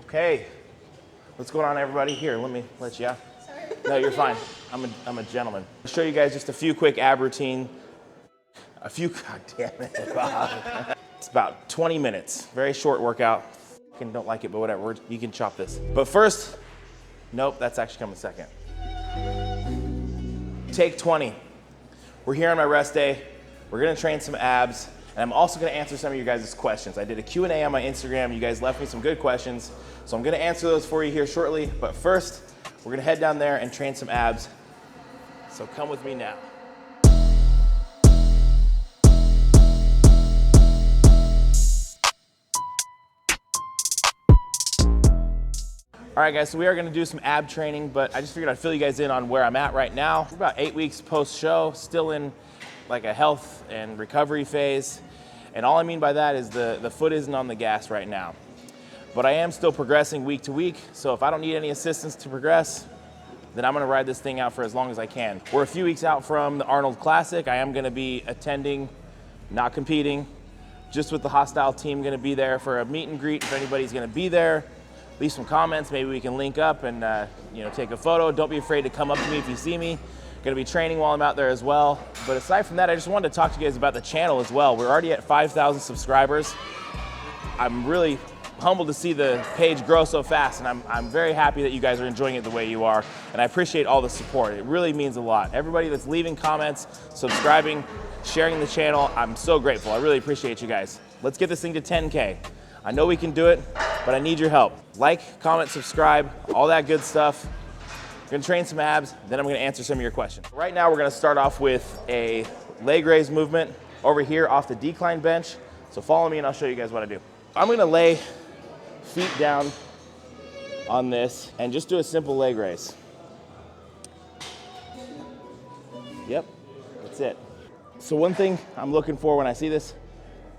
Okay, what's going on, everybody? Here, let me let you out. Sorry. No, you're fine. I'm a gentleman. I'll show you guys just a few quick ab routine. God damn it. It's about 20 minutes. Very short workout. I don't like it, but whatever. You can chop this. But first, nope, that's actually coming second. Take 20. We're here on my rest day. We're gonna train some abs. And I'm also gonna answer some of you guys' questions. I did a Q&A on my Instagram. You guys left me some good questions. So I'm gonna answer those for you here shortly. But first, we're gonna head down there and train some abs. So come with me now. All right, guys, so we are gonna do some ab training, but I just figured I'd fill you guys in on where I'm at right now. We're about 8 weeks post-show, still in like a health and recovery phase. And all I mean by that is the foot isn't on the gas right now. But I am still progressing week to week, so if I don't need any assistance to progress, then I'm gonna ride this thing out for as long as I can. We're a few weeks out from the Arnold Classic. I am gonna be attending, not competing, just with the Hostile team, gonna be there for a meet and greet. If anybody's gonna be there, leave some comments, maybe we can link up and take a photo. Don't be afraid to come up to me if you see me. Gonna be training while I'm out there as well. But aside from that, I just wanted to talk to you guys about the channel as well. We're already at 5,000 subscribers. I'm really humbled to see the page grow so fast, and I'm very happy that you guys are enjoying it the way you are, and I appreciate all the support. It really means a lot. Everybody that's leaving comments, subscribing, sharing the channel, I'm so grateful. I really appreciate you guys. Let's get this thing to 10K. I know we can do it, but I need your help. Like, comment, subscribe, all that good stuff. We're gonna train some abs, then I'm gonna answer some of your questions. Right now, we're gonna start off with a leg raise movement over here off the decline bench. So follow me and I'll show you guys what I do. I'm gonna lay feet down on this and just do a simple leg raise. Yep, that's it. So one thing I'm looking for when I see this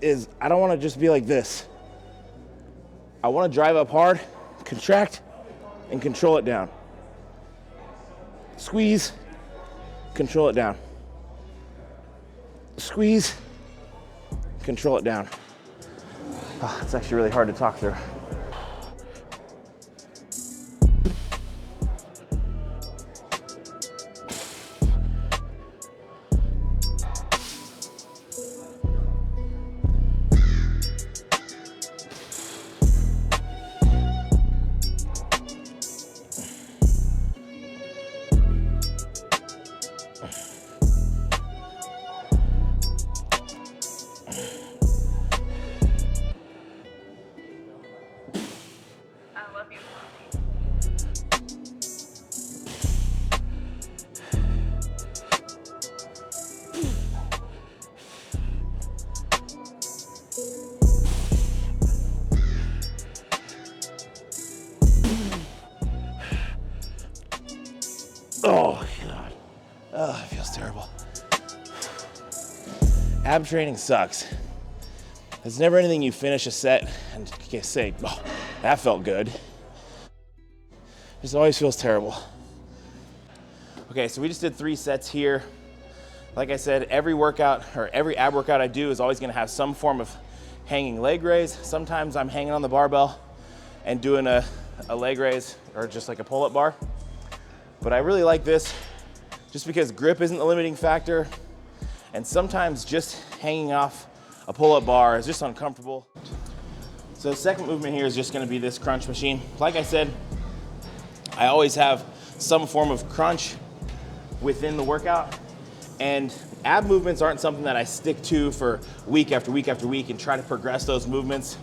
is I don't wanna just be like this. I wanna drive up hard, contract, and control it down. Squeeze, control it down. Squeeze, control it down. Oh, it's actually really hard to talk through. Oh, God. Oh, it feels terrible. Ab training sucks. There's never anything you finish a set and you can say, oh, that felt good. It just always feels terrible. Okay, so we just did 3 sets here. Like I said, every workout or every ab workout I do is always gonna have some form of hanging leg raise. Sometimes I'm hanging on the barbell and doing a leg raise or just like a pull-up bar. But I really like this just because grip isn't the limiting factor, and sometimes just hanging off a pull-up bar is just uncomfortable. So the second movement here is just gonna be this crunch machine. Like I said, I always have some form of crunch within the workout, and ab movements aren't something that I stick to for week after week after week and try to progress those movements.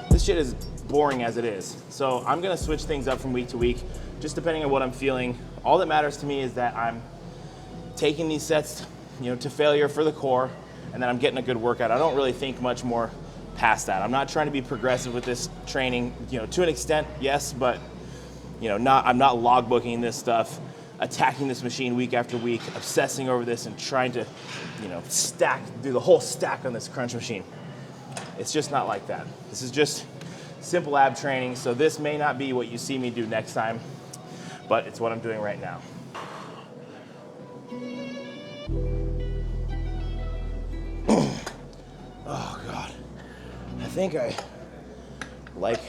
This shit is boring as it is. So I'm gonna switch things up from week to week, just depending on what I'm feeling. All that matters to me is that I'm taking these sets, to failure for the core, and then I'm getting a good workout. I don't really think much more past that. I'm not trying to be progressive with this training, to an extent, yes, but I'm not logbooking this stuff, attacking this machine week after week, obsessing over this and trying to, do the whole stack on this crunch machine. It's just not like that. This is just simple ab training, so this may not be what you see me do next time, but it's what I'm doing right now. Oh God, I think I like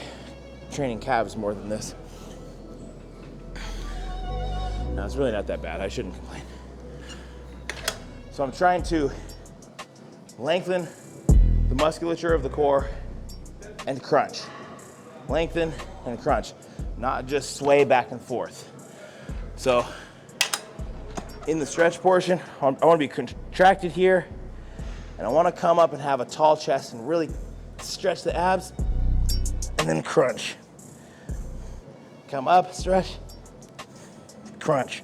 training calves more than this. No, it's really not that bad. I shouldn't complain. So I'm trying to lengthen the musculature of the core and crunch. Lengthen and crunch, not just sway back and forth. So in the stretch portion, I want to be contracted here, and I want to come up and have a tall chest and really stretch the abs, and then crunch. Come up, stretch, crunch.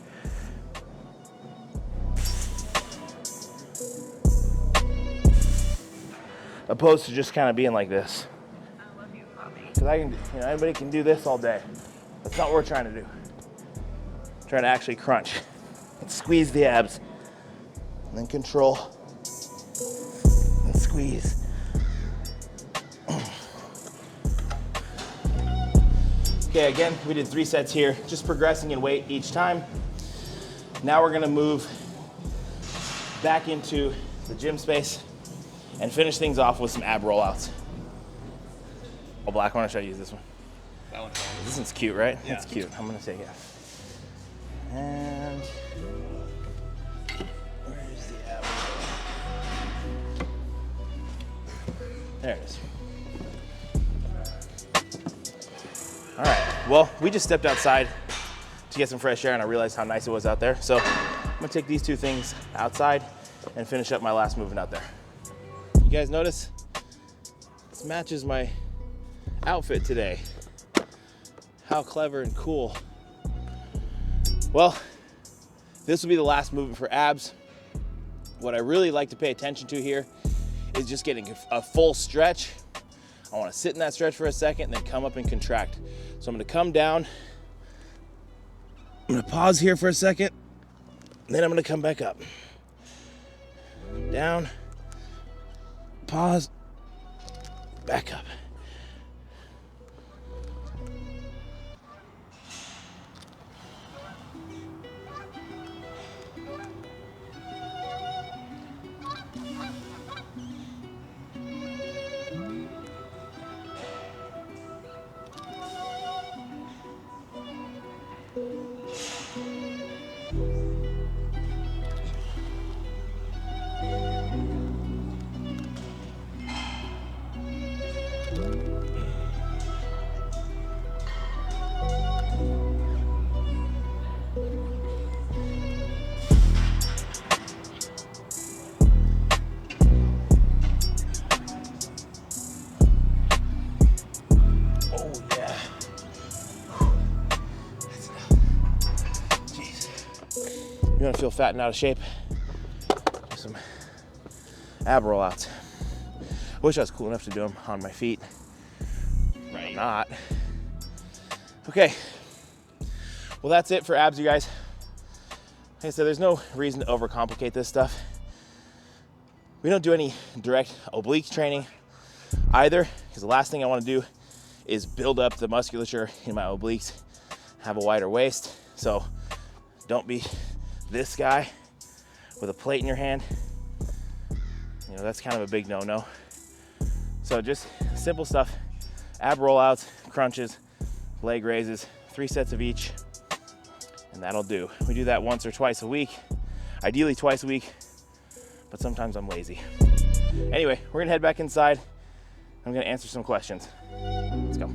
Opposed to just kind of being like this. I love you, Bobby. Because I can, anybody can do this all day. That's not what we're trying to do. We're trying to actually crunch and squeeze the abs, and then control and squeeze. Okay, again, we did 3 sets here, just progressing in weight each time. Now we're gonna move back into the gym space and finish things off with some ab rollouts. Oh, black one, or should I use this one? That one's fine. This one's cute, right? Yeah. It's cute. I'm gonna take it. And where's the ab? There it is. All right, well, we just stepped outside to get some fresh air and I realized how nice it was out there. So I'm gonna take these 2 things outside and finish up my last movement out there. You guys notice? This matches my outfit today. How clever and cool. Well, this will be the last movement for abs. What I really like to pay attention to here is just getting a full stretch. I want to sit in that stretch for a second and then come up and contract. So I'm going to come down. I'm going to pause here for a second. And then I'm going to come back up. Down. Pause. Back up. You want to feel fat and out of shape? Do some ab rollouts. I wish I was cool enough to do them on my feet. Right. I'm not. Okay. Well, that's it for abs, you guys. Like I said, there's no reason to overcomplicate this stuff. We don't do any direct oblique training either, because the last thing I want to do is build up the musculature in my obliques, have a wider waist. So don't be this guy with a plate in your hand. You know, that's kind of a big no-no. So just simple stuff, ab rollouts, crunches, leg raises, 3 sets of each, and that'll do. We do that once or twice a week, ideally twice a week, but sometimes I'm lazy. Anyway, we're gonna head back inside. I'm gonna answer some questions. Let's go.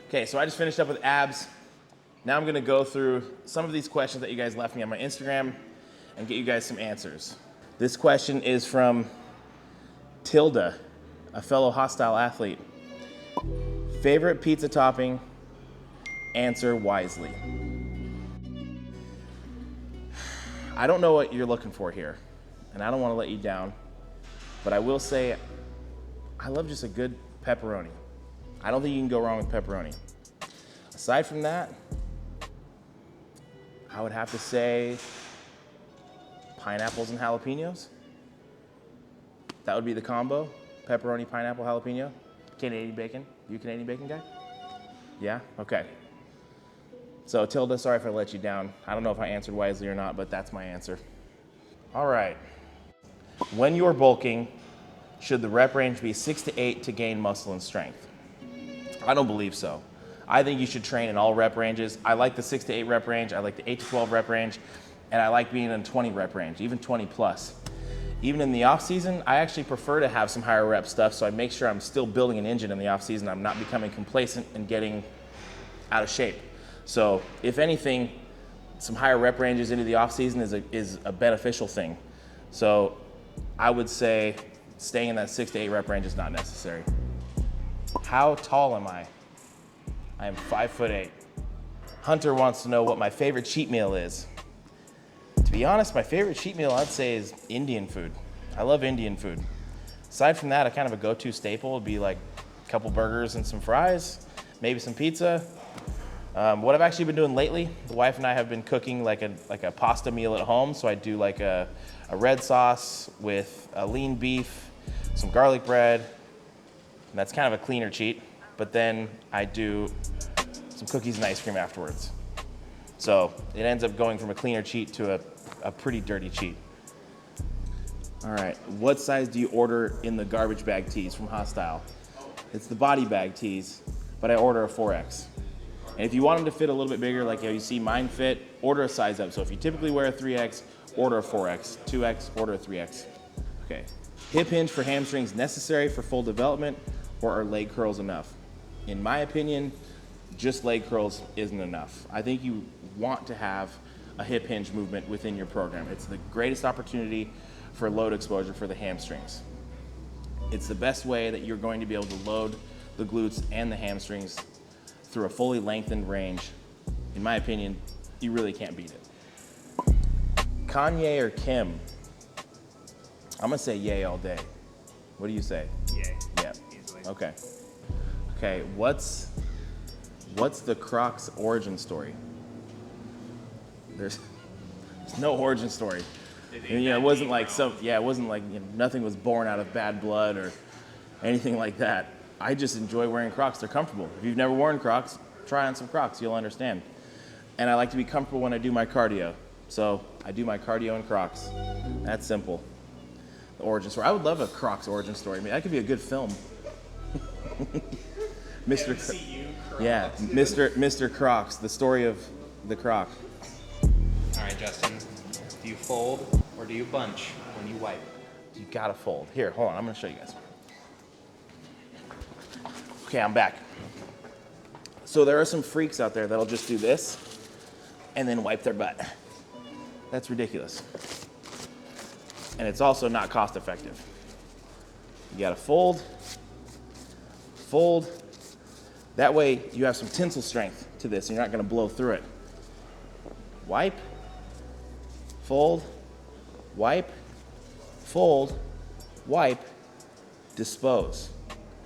Okay, so I just finished up with abs. Now I'm gonna go through some of these questions that you guys left me on my Instagram and get you guys some answers. This question is from Tilda, a fellow hostile athlete. Favorite pizza topping? Answer wisely. I don't know what you're looking for here, and I don't wanna let you down, but I will say I love just a good pepperoni. I don't think you can go wrong with pepperoni. Aside from that, I would have to say pineapples and jalapenos. That would be the combo. Pepperoni, pineapple, jalapeno. Canadian bacon. You a Canadian bacon guy? Yeah? Okay. So Tilda, sorry if I let you down. I don't know if I answered wisely or not, but that's my answer. All right. When you're bulking, Should the rep range be 6 to 8 to gain muscle and strength? I don't believe so. I think you should train in all rep ranges. I like the 6 to 8 rep range. I like the 8 to 12 rep range. And I like being in 20 rep range, even 20 plus. Even in the off season, I actually prefer to have some higher rep stuff, so I make sure I'm still building an engine in the off season. I'm not becoming complacent and getting out of shape. So if anything, some higher rep ranges into the off season is a beneficial thing. So I would say staying in that 6 to 8 rep range is not necessary. How tall am I? I am 5'8". Hunter wants to know what my favorite cheat meal is. To be honest, my favorite cheat meal I'd say is Indian food. I love Indian food. Aside from that, a kind of a go-to staple would be like a couple burgers and some fries, maybe some pizza. What I've actually been doing lately, the wife and I have been cooking like a pasta meal at home. So I do like a red sauce with a lean beef, some garlic bread, and that's kind of a cleaner cheat. But then I do some cookies and ice cream afterwards. So it ends up going from a cleaner cheat to a pretty dirty cheat. All right, what size do you order in the garbage bag tees from Hostile? It's the body bag tees, but I order a 4X. And if you want them to fit a little bit bigger, like how you see mine fit, order a size up. So if you typically wear a 3X, order a 4X. 2X, order a 3X. Okay. Hip hinge for hamstrings necessary for full development, or are leg curls enough? In my opinion, just leg curls isn't enough. I think you want to have a hip hinge movement within your program. It's the greatest opportunity for load exposure for the hamstrings. It's the best way that you're going to be able to load the glutes and the hamstrings through a fully lengthened range. In my opinion, you really can't beat it. Kanye or Kim? I'm gonna say yay all day. What do you say? Yay. Yeah. Easily. Okay. Okay, what's the Crocs origin story? There's no origin story. And, it wasn't like nothing was born out of bad blood or anything like that. I just enjoy wearing Crocs. They're comfortable. If you've never worn Crocs, try on some Crocs. You'll understand. And I like to be comfortable when I do my cardio. So I do my cardio in Crocs. That's simple. The origin story. I would love a Crocs origin story. I mean, that could be a good film. Mr. Crocs, the story of the Croc. All right, Justin. Do you fold or do you bunch when you wipe? You gotta fold. Here, hold on. I'm gonna show you guys. Okay, I'm back. So there are some freaks out there that'll just do this and then wipe their butt. That's ridiculous. And it's also not cost effective. You gotta fold. That way you have some tensile strength to this and you're not gonna blow through it. Wipe, fold, wipe, fold, wipe, dispose.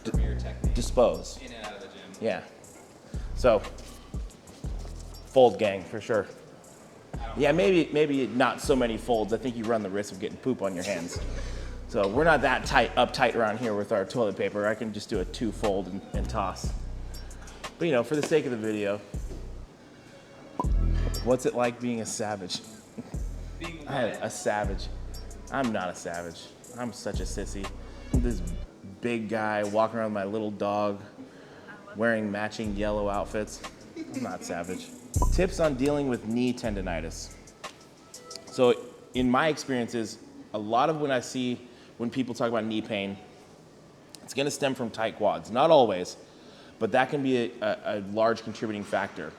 Premier technique. Dispose. In and out of the gym. Yeah. So, fold gang for sure. Yeah, maybe not so many folds. I think you run the risk of getting poop on your hands. So we're not that uptight around here with our toilet paper. I can just do a 2 fold and toss. But for the sake of the video, what's it like being a savage? Being A savage. I'm not a savage. I'm such a sissy. I'm this big guy walking around with my little dog, wearing matching yellow outfits. I'm not savage. Tips on dealing with knee tendonitis. So in my experiences, a lot of when people talk about knee pain, it's gonna stem from tight quads. Not always, but that can be a large contributing factor.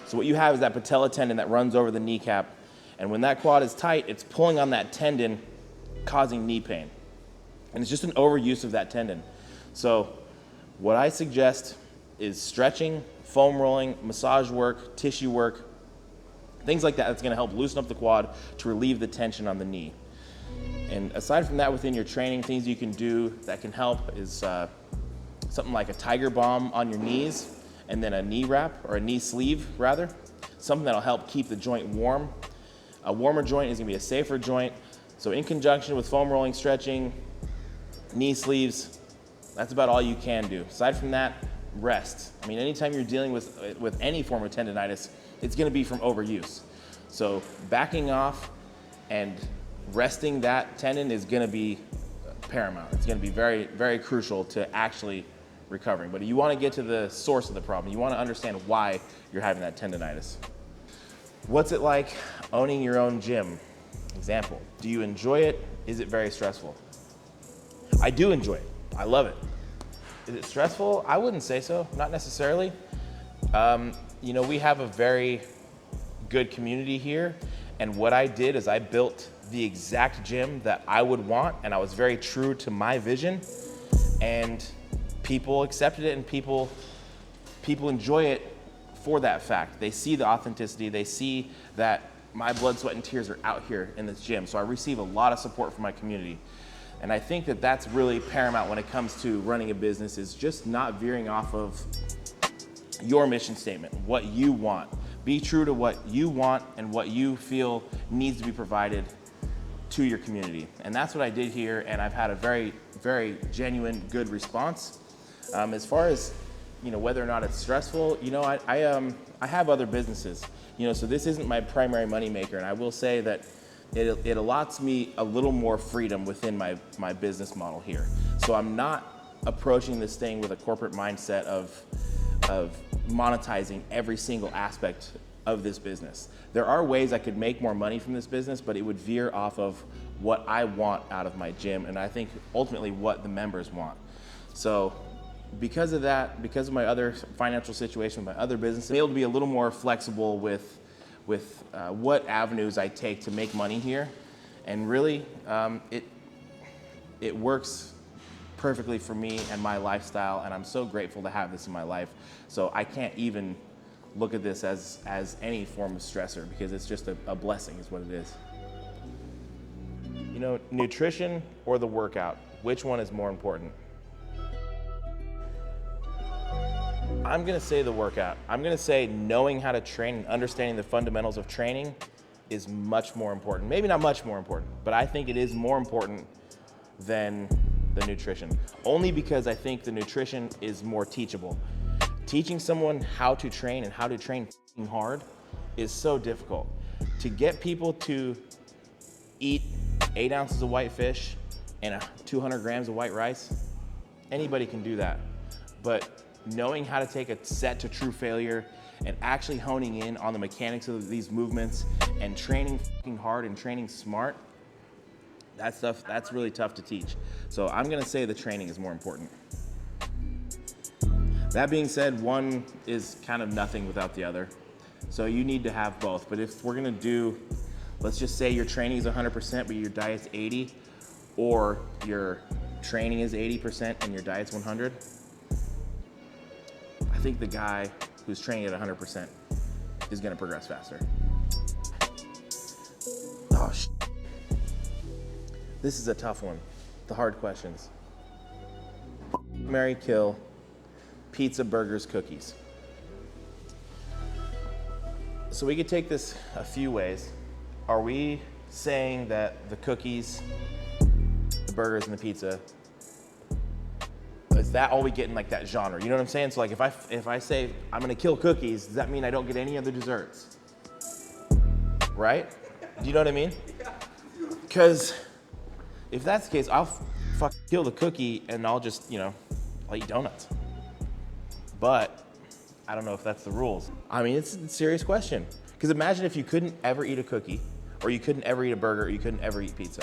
So what you have is that patella tendon that runs over the kneecap, and when that quad is tight, it's pulling on that tendon, causing knee pain. And it's just an overuse of that tendon. So what I suggest is stretching, foam rolling, massage work, tissue work, things like that. That's gonna help loosen up the quad to relieve the tension on the knee. And aside from that, within your training, things you can do that can help is something like a tiger balm on your knees, and then a knee wrap, or a knee sleeve rather. Something that'll help keep the joint warm. A warmer joint is gonna be a safer joint. So in conjunction with foam rolling, stretching, knee sleeves, that's about all you can do. Aside from that, rest. I mean, anytime you're dealing with any form of tendonitis, it's gonna be from overuse. So backing off and resting that tendon is gonna be paramount. It's gonna be very, very crucial to actually recovering. But you wanna get to the source of the problem. You wanna understand why you're having that tendonitis. What's it like owning your own gym? Example, do you enjoy it? Is it very stressful? I do enjoy it. I love it. Is it stressful? I wouldn't say so, not necessarily. You know, we have a very good community here, and what I did is I built the exact gym that I would want, and I was very true to my vision, and people accepted it, and people enjoy it for that fact. They see the authenticity, they see that my blood, sweat, and tears are out here in this gym, so I receive a lot of support from my community. And I think that that's really paramount when it comes to running a business, is just not veering off of your mission statement, what you want. Be true to what you want and what you feel needs to be provided to your community. And that's what I did here, and I've had a very, very genuine, good response. As far as, you know, whether or not it's stressful, you know, I have other businesses, you know, so this isn't my primary moneymaker, and I will say that it allots me a little more freedom within my business model here. So I'm not approaching this thing with a corporate mindset of monetizing every single aspect of this business. There are ways I could make more money from this business, but it would veer off of what I want out of my gym, and I think ultimately what the members want. So because of that, because of my other financial situation, my other business, I'm able to be a little more flexible with what avenues I take to make money here. And really, it works perfectly for me and my lifestyle, and I'm so grateful to have this in my life. So I can't even look at this as any form of stressor, because it's just a blessing is what it is. You know, nutrition or the workout, which one is more important? I'm gonna say the workout. I'm gonna say knowing how to train and understanding the fundamentals of training is much more important. Maybe not much more important, but I think it is more important than the nutrition. Only because I think the nutrition is more teachable. Teaching someone how to train and how to train hard is so difficult. To get people to eat 8 ounces of white fish and 200 grams of white rice, anybody can do that. But knowing how to take a set to true failure and actually honing in on the mechanics of these movements and training hard and training smart, that's really tough to teach. So I'm gonna say the training is more important. That being said, one is kind of nothing without the other. So you need to have both. But if we're gonna do, let's just say your training is 100%, but your diet's 80, or your training is 80% and your diet's 100, I think the guy who's training at 100% is gonna progress faster. Oh, this is a tough one, the hard questions. Marry, kill, pizza, burgers, cookies. So we could take this a few ways. Are we saying that the cookies, the burgers, and the pizza, is that all we get in like that genre? You know what I'm saying? So like if I say I'm gonna kill cookies, does that mean I don't get any other desserts? Right? Do you know what I mean? Because if that's the case, I'll kill the cookie and I'll just, I'll eat donuts. But I don't know if that's the rules. I mean, it's a serious question. Because imagine if you couldn't ever eat a cookie, or you couldn't ever eat a burger, or you couldn't ever eat pizza.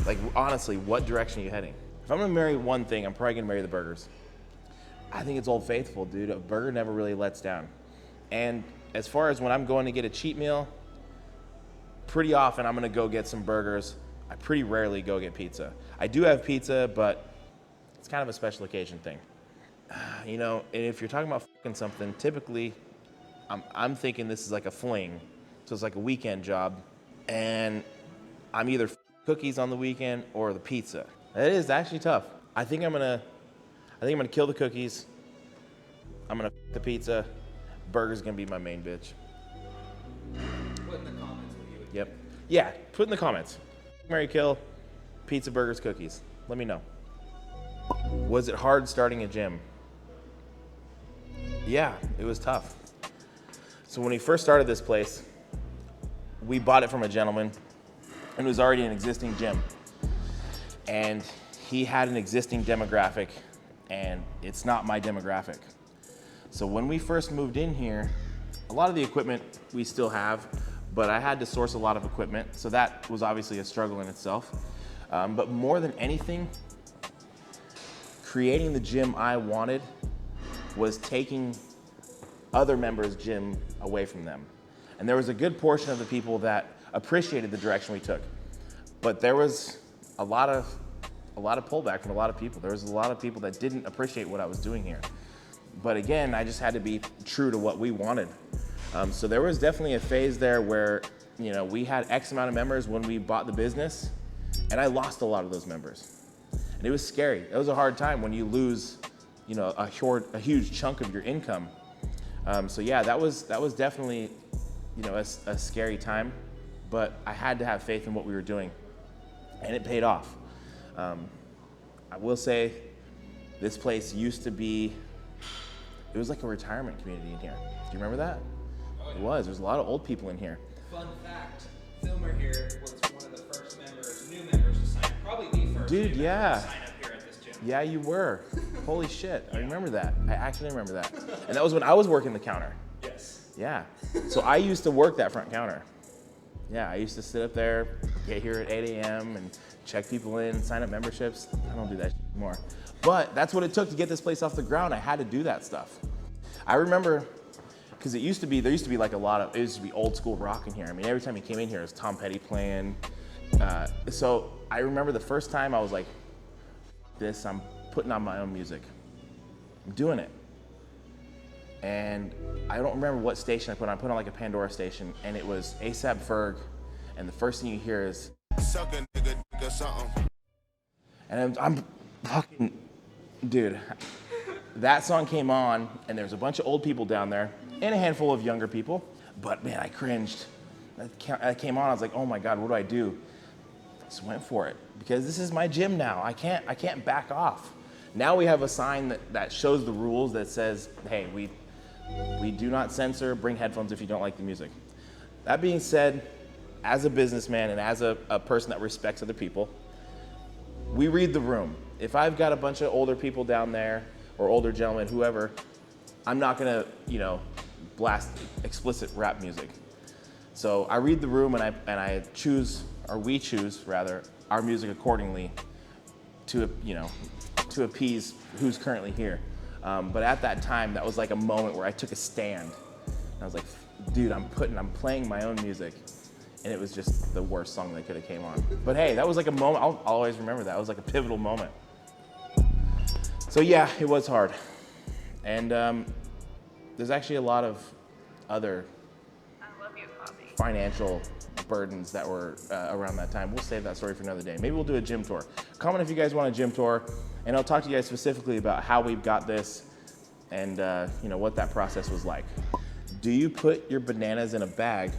Like honestly, what direction are you heading? If I'm gonna marry one thing, I'm probably gonna marry the burgers. I think it's Old Faithful, dude. A burger never really lets down. And as far as when I'm going to get a cheat meal, pretty often I'm gonna go get some burgers. I pretty rarely go get pizza. I do have pizza, but it's kind of a special occasion thing. And if you're talking about fucking something, typically I'm thinking this is like a fling. So it's like a weekend job, and I'm either cookies on the weekend or the pizza. It is actually tough. I think I'm gonna kill the cookies. I'm gonna the pizza. Burger's gonna be my main bitch. Put in the comments what you would do. Yep. Yeah, put in the comments. Marry, kill, pizza, burgers, cookies. Let me know. Was it hard starting a gym? Yeah, it was tough. So when we first started this place, we bought it from a gentleman, and it was already an existing gym. and he had an existing demographic, and it's not my demographic. So when we first moved in here, a lot of the equipment we still have, but I had to source a lot of equipment, so that was obviously a struggle in itself. But more than anything, creating the gym I wanted was taking other members' gym away from them. And there was a good portion of the people that appreciated the direction we took. But there was a lot of pullback from a lot of people. There was a lot of people that didn't appreciate what I was doing here. But again, I just had to be true to what we wanted. So there was definitely a phase there where, you know, we had X amount of members when we bought the business, and I lost a lot of those members. And it was scary. It was a hard time when you lose, you know, a huge chunk of your income. So yeah, that was definitely, you know, a scary time, but I had to have faith in what we were doing, and it paid off. I will say, this place used to be, it was like a retirement community in here. Do you remember that? Oh, yeah. It was. There's a lot of old people in here. Fun fact, Filmer here was one of the first new members to sign up. Probably the first Dude, new yeah. member to sign up here at this gym. Yeah, you were. Holy shit, I remember that. I actually remember that. And that was when I was working the counter. Yes. Yeah, so I used to work that front counter. Yeah, I used to sit up there, get here at 8 a.m. and check people in, sign up memberships. I don't do that anymore. But that's what it took to get this place off the ground. I had to do that stuff. I remember, because there used to be like it used to be old school rock in here. I mean, every time you came in here, it was Tom Petty playing. So I remember the first time I was like, I'm putting on my own music. I'm doing it. And I don't remember what station I put on. I put on like a Pandora station, and it was A$AP Ferg, and the first thing you hear is, suck a nigga something. And I'm fucking, dude, that song came on, and there was a bunch of old people down there, and a handful of younger people, but man, I cringed. I came on, I was like, oh my God, what do I do? I just went for it, because this is my gym now. I can't back off. Now we have a sign that shows the rules that says, hey, we do not censor, bring headphones if you don't like the music. That being said, as a businessman and as a person that respects other people, we read the room. If I've got a bunch of older people down there, or older gentlemen, whoever, I'm not gonna, you know, blast explicit rap music. So I read the room, and I choose, or we choose rather, our music accordingly to, you know, to appease who's currently here. But at that time, that was like a moment where I took a stand. And I was like, dude, I'm playing my own music. And it was just the worst song that could have came on. But hey, that was like a moment, I'll always remember that. It was like a pivotal moment. So yeah, it was hard. And there's actually a lot of other financial burdens that were around that time. We'll save that story for another day. Maybe we'll do a gym tour. Comment if you guys want a gym tour, and I'll talk to you guys specifically about how we got this and you know, what that process was like. Do you put your bananas in a bag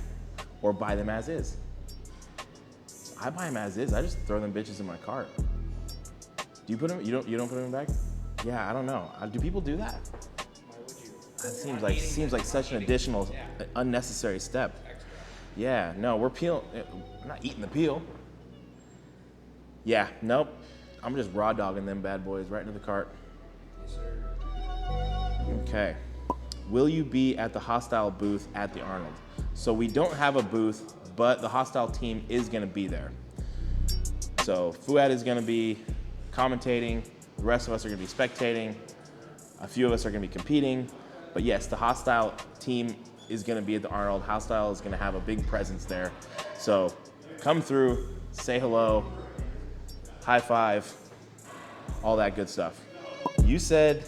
or buy them as is? I buy them as is. I just throw them bitches in my cart. Do you put them? You don't put them in a bag? Yeah, I don't know. Do people do that? Why would you? That seems like such an additional, unnecessary step. Yeah, no, we're not eating the peel. Yeah, nope. I'm just raw dogging them bad boys right into the cart. Yes, sir. Okay. Will you be at the Hostile booth at the Arnold? So we don't have a booth, but the Hostile team is gonna be there. So Fouad is gonna be commentating. The rest of us are gonna be spectating. A few of us are gonna be competing. But yes, the Hostile team is gonna be at the Arnold. Hostile is gonna have a big presence there. So come through, say hello, high five, all that good stuff. You said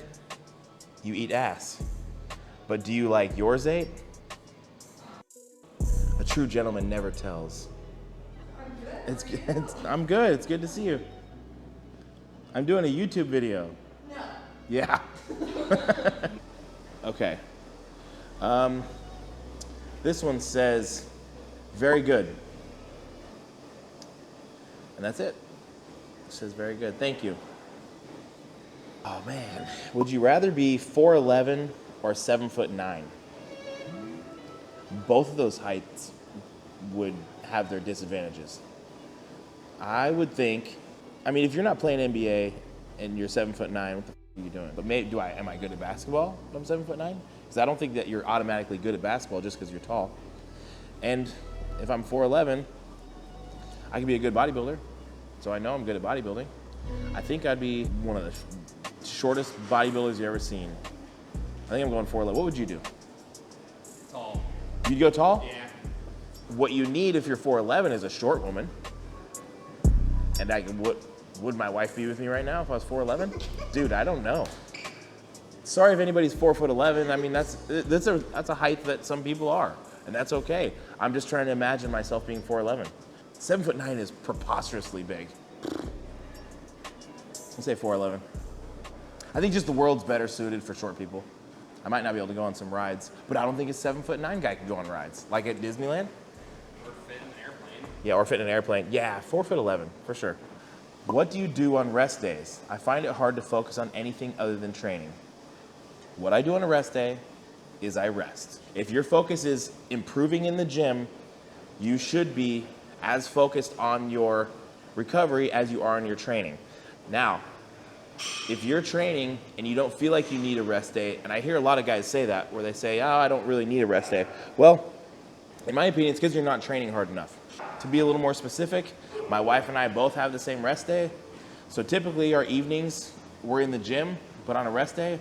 you eat ass, but do you like yours ate? A true gentleman never tells. I'm good. It's good to see you. I'm doing a YouTube video. No. Yeah. Okay. This one says, very good. And that's it. It says very good. Thank you. Oh man. Would you rather be 4'11" or 7'9"? Both of those heights would have their disadvantages. I would think I mean, if you're not playing NBA and you're 7'9", what the f are you doing? But am I good at basketball if I'm 7'9"? Because I don't think that you're automatically good at basketball just because you're tall. And if I'm 4'11", I can be a good bodybuilder. So I know I'm good at bodybuilding. I think I'd be one of the shortest bodybuilders you've ever seen. I think I'm going 4'11". What would you do? Tall. You'd go tall? Yeah. What you need if you're 4'11" is a short woman. And would my wife be with me right now if I was 4'11"? Dude, I don't know. Sorry if anybody's 4'11". I mean, that's a height that some people are, and that's okay. I'm just trying to imagine myself being 4'11". 7'9" is preposterously big. I'll say 4'11". I think just the world's better suited for short people. I might not be able to go on some rides, but I don't think a 7'9" guy can go on rides. Like at Disneyland? Or fit in an airplane. Yeah, or fit in an airplane. Yeah, 4'11", for sure. What do you do on rest days? I find it hard to focus on anything other than training. What I do on a rest day is I rest. If your focus is improving in the gym, you should be as focused on your recovery as you are on your training. Now, if you're training and you don't feel like you need a rest day, and I hear a lot of guys say that, where they say, oh, I don't really need a rest day. Well, in my opinion, it's because you're not training hard enough. To be a little more specific, my wife and I both have the same rest day. So typically our evenings, we're in the gym, but on a rest day,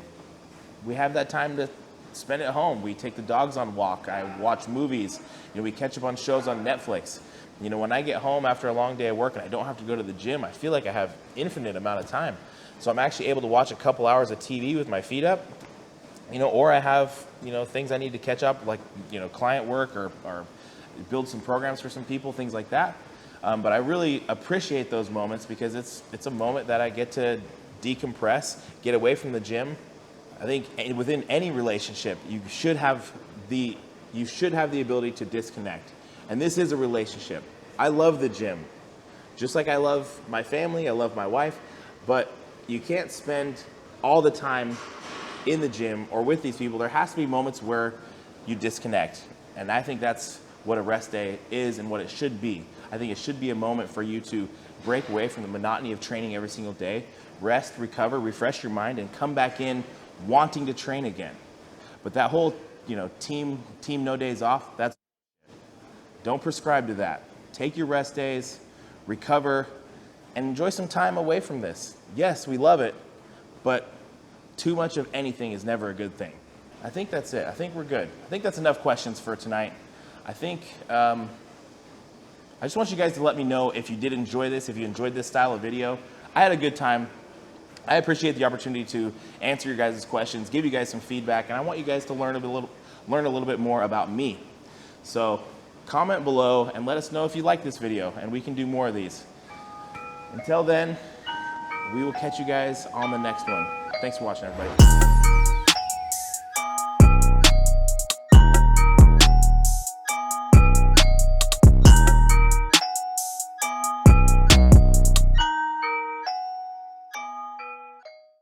we have that time to spend at home. We take the dogs on a walk. I watch movies. We catch up on shows on Netflix. When I get home after a long day of work and I don't have to go to the gym, I feel like I have infinite amount of time. So I'm actually able to watch a couple hours of TV with my feet up, or I have, things I need to catch up, like, client work or build some programs for some people, things like that. But I really appreciate those moments because it's a moment that I get to decompress, get away from the gym. I think within any relationship, you should have the ability to disconnect. And this is a relationship. I love the gym. Just like I love my family, I love my wife, but you can't spend all the time in the gym or with these people. There has to be moments where you disconnect. And I think that's what a rest day is and what it should be. I think it should be a moment for you to break away from the monotony of training every single day, rest, recover, refresh your mind, and come back in wanting to train again. But that whole, team no days off, don't prescribe to that. Take your rest days, recover, and enjoy some time away from this. Yes, we love it, but too much of anything is never a good thing. I think that's it. I think we're good. I think that's enough questions for tonight. I think I just want you guys to let me know if you did enjoy this, if you enjoyed this style of video. I had a good time. I appreciate the opportunity to answer your guys' questions, give you guys some feedback, and I want you guys to learn a little bit more about me. So comment below and let us know if you like this video, and we can do more of these. Until then, we will catch you guys on the next one. Thanks for watching, everybody.